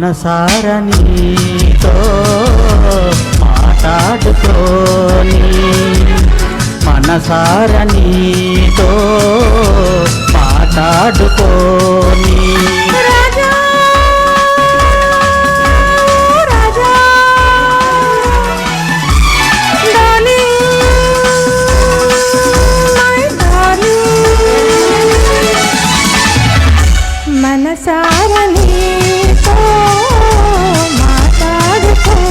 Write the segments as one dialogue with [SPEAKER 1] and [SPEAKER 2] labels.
[SPEAKER 1] మనసార నీతో మాట్లాడుకోని మనసార నీతో మాట్లాడుకోని
[SPEAKER 2] మనసార నీతో మాట్లాడుకోని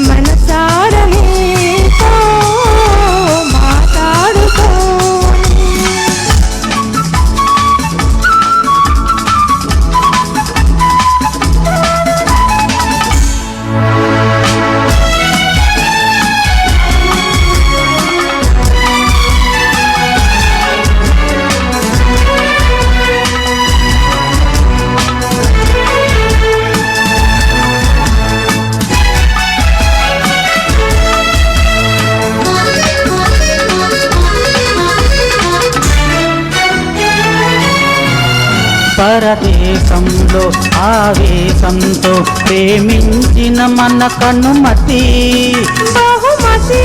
[SPEAKER 2] మనసార నీతో మాట్లాడుకోని
[SPEAKER 1] పరదేశంలో ఆవేశంతో ప్రేమించిన మన కనుమతి
[SPEAKER 2] బహుమతి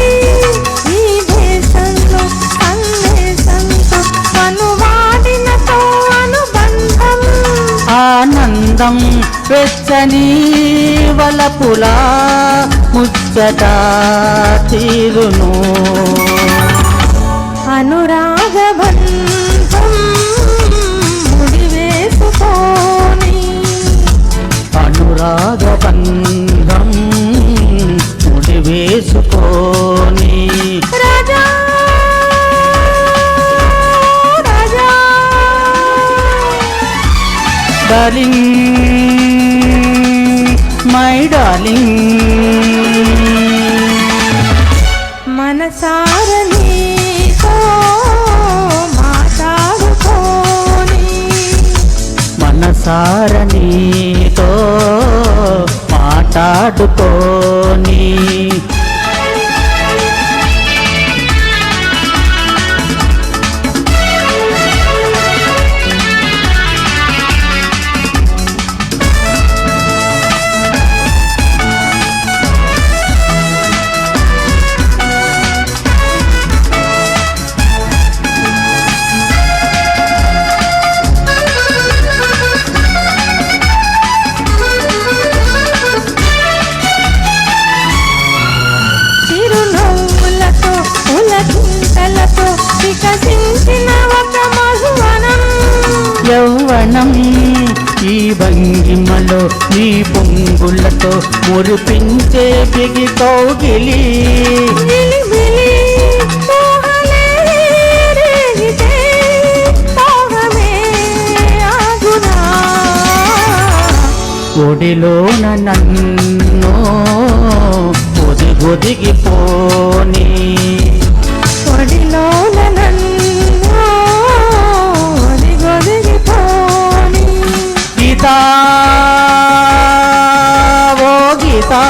[SPEAKER 2] ఈ దేశంలో సందేశంతో అనువాడినతో అనుబంధం
[SPEAKER 1] ఆనందం వెచ్చని వలపులా ముచ్చట తీరును
[SPEAKER 2] అనురాగబంధం ముడివేసుకోని
[SPEAKER 1] అనురాగబంధం ముడివేసుకోని
[SPEAKER 2] రాజా రాజా
[SPEAKER 1] డార్లింగ్ మై డార్లింగ్
[SPEAKER 2] మనసార నీతో మాట్లాడుకోని
[SPEAKER 1] మనసార నీతో మాట్లాడుకోని
[SPEAKER 2] చిరునవ్వులతో పులకింతలతో వికసించిన ఒక మధువనం
[SPEAKER 1] యౌవనం ఈ భంగిమలో నీ పొంగులతో మురిపించే బిగి కౌగిలి
[SPEAKER 2] నిలిమిలి మోహలే రేగితే మోహమే ఆగునా
[SPEAKER 1] ఒడిలోన నన్ను ఒదిగిపోని
[SPEAKER 2] ఒడిలోన నన్ను ఒదిగొదిగిపోని
[SPEAKER 1] గీతా ఓ గీతా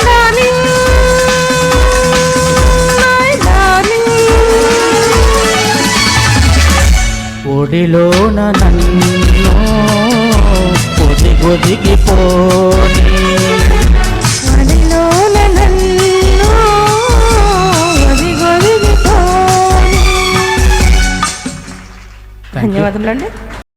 [SPEAKER 2] డార్లింగ్ మై డార్లింగ్
[SPEAKER 1] ఒడిలోన నన్ను ఒదిగిపోని
[SPEAKER 2] ఒడిలోన నన్ను ఒదిగొదిగిపోని ధన్యవాదములండి.